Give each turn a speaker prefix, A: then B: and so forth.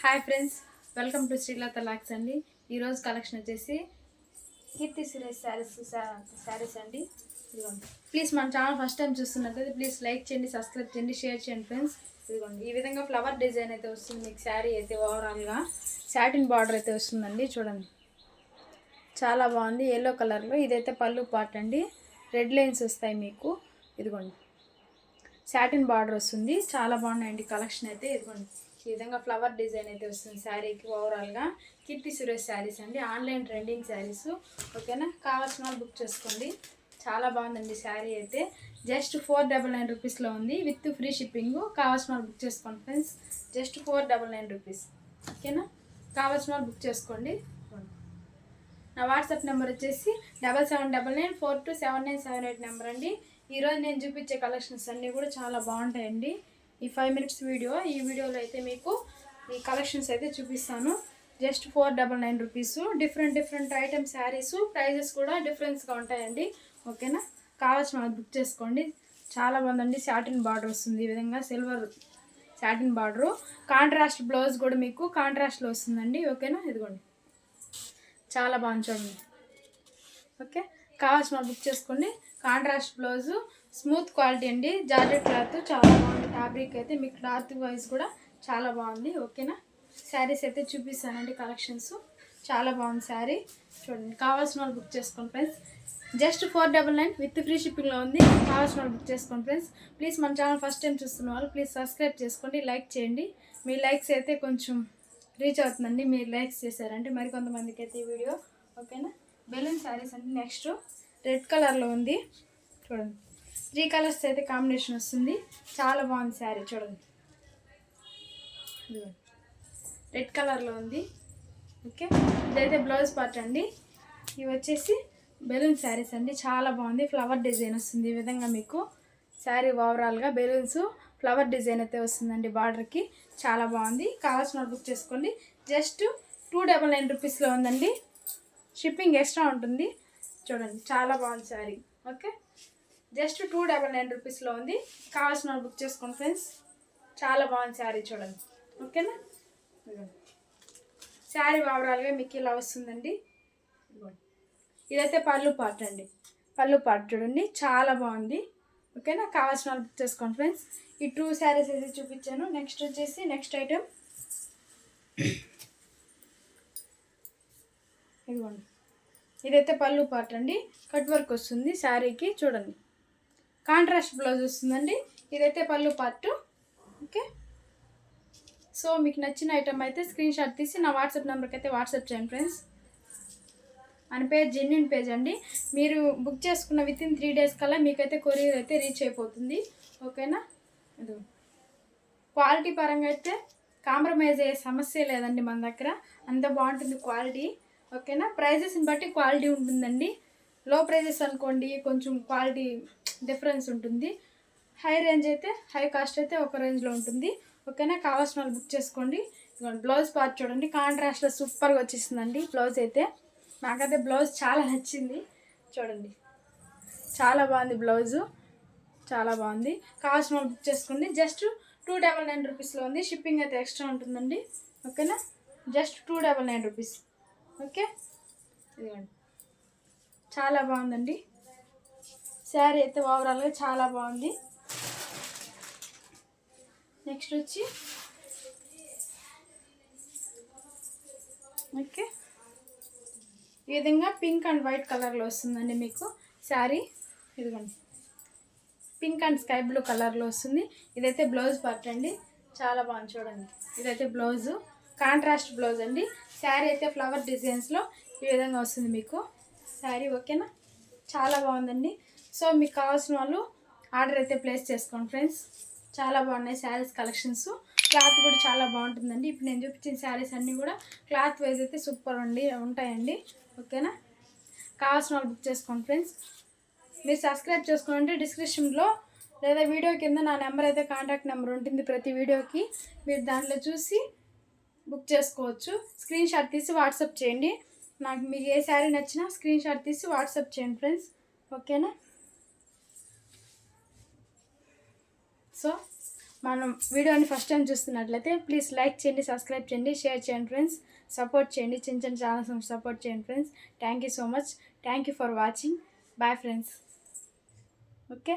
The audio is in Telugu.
A: Hi friends, welcome to Srilatha lakhs అండి. ఈరోజు కలెక్షన్ వచ్చేసి కీర్తి సురేష్ శారీస్ అండి. ఇదిగోండి. ప్లీజ్ మన ఛానల్ ఫస్ట్ టైం చూస్తున్నట్లయితే ప్లీజ్ లైక్ చేయండి, సబ్స్క్రైబ్ చేయండి, షేర్ చేయండి ఫ్రెండ్స్. ఇదిగోండి, ఈ విధంగా ఫ్లవర్ డిజైన్ అయితే వస్తుంది మీకు. శారీ అయితే ఓవరాల్గా సాటిన్ బార్డర్ అయితే వస్తుందండి. చూడండి, చాలా బాగుంది. ఎల్లో కలర్లో ఇదైతే పళ్ళు పార్ట్ అండి. రెడ్ లైన్స్ వస్తాయి మీకు. ఇదిగోండి, సాటిన్ బార్డర్ వస్తుంది. చాలా బాగున్నాయండి కలెక్షన్ అయితే. ఇదిగోండి, ఈ విధంగా ఫ్లవర్ డిజైన్ అయితే వస్తుంది శారీకి. ఓవరాల్గా కీర్తి సురేష్ శారీస్ అండి. Online trending saris. ఓకేనా, కావాల్సిన వాళ్ళు బుక్ చేసుకోండి. చాలా బాగుందండి శారీ అయితే. జస్ట్ 499 రూపీస్లో ఉంది విత్ ఫ్రీ షిప్పింగ్. కావాల్సిన వాళ్ళు బుక్ చేసుకోండి ఫ్రెండ్స్. Just 499 rupees. ఓకేనా, కావాల్సిన వాళ్ళు బుక్ చేసుకోండి. నా వాట్సాప్ నెంబర్ వచ్చేసి 7799427978 నెంబర్ అండి. ఈరోజు నేను చూపించే కలెక్షన్స్ అన్నీ కూడా చాలా బాగుంటాయండి. ఈ 5 మినిట్స్ వీడియో, ఈ వీడియోలో అయితే మీకు ఈ కలెక్షన్స్ అయితే చూపిస్తాను. Just 499 rupees. Different item saris, prices కూడా డిఫరెన్స్గా ఉంటాయండి. ఓకేనా, కావాల్సిన వాళ్ళు బుక్ చేసుకోండి. చాలా బాగుందండి. సాటిన్ బార్డర్ వస్తుంది ఈ విధంగా, silver satin border. Contrast blouse కూడా మీకు కాంట్రాస్ట్లో వస్తుందండి. ఓకేనా, ఇదిగోండి, చాలా బాగుంది చూడండి. ఓకే, కావాల్సిన వాళ్ళు బుక్ చేసుకోండి. కాంట్రాస్ట్ బ్లౌజు, స్మూత్ క్వాలిటీ అండి. జార్జెట్ క్లాత్ చాలా బాగుంది. ఫ్యాబ్రిక్ అయితే మీకు క్లాత్ వైజ్ కూడా చాలా బాగుంది. ఓకేనా, శారీస్ అయితే చూపిస్తానండి కలెక్షన్స్. చాలా బాగుంది శారీ. చూడండి, కావాల్సిన వాళ్ళు బుక్ చేసుకోండి ఫ్రెండ్స్. జస్ట్ 499 విత్ ఫ్రీ షిప్పింగ్లో ఉంది. కావాల్సిన వాళ్ళు బుక్ చేసుకోండి ఫ్రెండ్స్. ప్లీజ్ మన ఛానల్ ఫస్ట్ టైం చూస్తున్న వాళ్ళు ప్లీజ్ సబ్స్క్రైబ్ చేసుకోండి, లైక్ చేయండి. మీ లైక్స్ అయితే కొంచెం రీచ్ అవుతుందండి. మీరు లైక్స్ చేశారంటే మరికొంతమందికి అయితే ఈ వీడియో. ఓకేనా, బెలూన్ శారీస్ అండి. నెక్స్ట్ రెడ్ కలర్లో ఉంది. చూడండి, 3 కలర్స్ అయితే కాంబినేషన్ వస్తుంది. చాలా బాగుంది శారీ. చూడండి, రెడ్ కలర్లో ఉంది. ఓకే, ఇదైతే బ్లౌజ్ పార్ట్ అండి. ఇవి వచ్చేసి బెలూన్ శారీస్ అండి. చాలా బాగుంది. ఫ్లవర్ డిజైన్ వస్తుంది ఈ విధంగా మీకు. శారీ ఓవరాల్గా బెలూన్స్ ఫ్లవర్ డిజైన్ అయితే వస్తుందండి బార్డర్కి. చాలా బాగుంది. కావాల్సిన బుక్ చేసుకోండి. జస్ట్ 299 రూపీస్లో ఉందండి. షిప్పింగ్ ఎక్స్ట్రా ఉంటుంది. చూడండి, చాలా బాగుంది శారీ. ఓకే, జస్ట్ 299 రూపీస్లో ఉంది. కావాల్సిన బుక్ చేసుకోండి ఫ్రెండ్స్. చాలా బాగుంది శారీ. చూడండి, ఓకేనా. శారీ ఓవరాల్గా మీకు ఇలా వస్తుందండి. ఇదైతే పళ్ళు పార్ట్ అండి. పళ్ళు పార్ట్ చూడండి, చాలా బాగుంది. ఓకేనా, కావాల్సిన బుక్ చేసుకోండి ఫ్రెండ్స్. ఈ 2 శారీస్ అయితే చూపించాను. నెక్స్ట్ వచ్చేసి నెక్స్ట్ ఐటెం ఇదిగోండి, ఇదైతే పళ్ళు పార్ట్ అండి. కట్ వర్క్ వస్తుంది శారీకి. చూడండి, కాంట్రాస్ట్ బ్లౌజ్ వస్తుందండి. ఇదైతే పళ్ళు పార్ట్. ఓకే, సో మీకు నచ్చిన ఐటమ్ అయితే స్క్రీన్ షాట్ తీసి నా వాట్సాప్ నెంబర్కి అయితే వాట్సాప్ చేయండి ఫ్రెండ్స్. మన పేజ్ జెన్యున్ పేజ్ అండి. మీరు బుక్ చేసుకున్న విత్ ఇన్ 3 డేస్ కల్లా మీకైతే కొరియర్ అయితే రీచ్ అయిపోతుంది. ఓకేనా, ఇది క్వాలిటీ పరంగా అయితే కాంప్రమైజ్ అయ్యే సమస్య లేదండి మన దగ్గర. అంత బాగుంటుంది క్వాలిటీ. ఓకేనా, ప్రైజెస్ని బట్టి క్వాలిటీ ఉంటుందండి. లో ప్రైజెస్ అనుకోండి, కొంచెం క్వాలిటీ డిఫరెన్స్ ఉంటుంది. హై రేంజ్ అయితే, హై కాస్ట్ అయితే ఒక రేంజ్లో ఉంటుంది. ఓకేనా, కావాల్సిన వాళ్ళు బుక్ చేసుకోండి. బ్లౌజ్ పార్ట్ చూడండి, కాంట్రాస్ట్లో సూపర్గా వచ్చేసిందండి బ్లౌజ్ అయితే. నాకైతే బ్లౌజ్ చాలా నచ్చింది. చూడండి, చాలా బాగుంది బ్లౌజు, చాలా బాగుంది. కావాల్సిన వాళ్ళు బుక్ చేసుకోండి. జస్ట్ 299 రూపీస్లో ఉంది. షిప్పింగ్ అయితే ఎక్స్ట్రా ఉంటుందండి. ఓకేనా, జస్ట్ 299 రూపీస్. ఓకే, ఇదిగోండి, చాలా బాగుందండి శారీ అయితే. ఓవరాల్గా చాలా బాగుంది. నెక్స్ట్ వచ్చి ఓకే, ఈ విధంగా పింక్ అండ్ వైట్ కలర్లో వస్తుందండి మీకు శారీ. ఇదిగోండి, పింక్ అండ్ స్కై బ్లూ కలర్లో వస్తుంది. ఇదైతే బ్లౌజ్ పార్ట్ అండి. చాలా బాగుంది. చూడండి, ఇదైతే బ్లౌజు, కాంట్రాస్ట్ బ్లౌజ్ అండి. శారీ అయితే ఫ్లవర్ డిజైన్స్లో ఈ విధంగా వస్తుంది మీకు శారీ. ఓకేనా, చాలా బాగుందండి. సో మీకు కావాల్సిన వాళ్ళు ఆర్డర్ అయితే ప్లేస్ చేసుకోండి ఫ్రెండ్స్. చాలా బాగున్నాయి శారీస్ కలెక్షన్స్. క్లాత్ కూడా చాలా బాగుంటుందండి. ఇప్పుడు నేను చూపించిన శారీస్ అన్నీ కూడా క్లాత్ వైజ్ అయితే సూపర్ ఉంటాయండి. ఓకేనా, కావాల్సిన వాళ్ళు బుక్ చేసుకోండి ఫ్రెండ్స్. మీరు సబ్స్క్రైబ్ చేసుకోండి. డిస్క్రిప్షన్లో లేదా వీడియో కింద నా నెంబర్ అయితే కాంటాక్ట్ నెంబర్ ఉంటుంది ప్రతి వీడియోకి. మీరు దాంట్లో చూసి బుక్ చేసుకోవచ్చు. స్క్రీన్ షాట్ తీసి వాట్సాప్ చేయండి. నాకు మీకు ఏ శారీ నచ్చినా స్క్రీన్ షాట్ తీసి వాట్సాప్ చేయండి ఫ్రెండ్స్. ఓకేనా, సో మనం వీడియోని ఫస్ట్ టైం చూస్తున్నట్లయితే ప్లీజ్ లైక్ చేయండి, సబ్స్క్రైబ్ చేయండి, షేర్ చేయండి ఫ్రెండ్స్. సపోర్ట్ చేయండి, చిన్న చిన్న ఛానల్స్ సపోర్ట్ చేయండి friends. Thank you so much. Thank you for watching. Bye friends. Okay.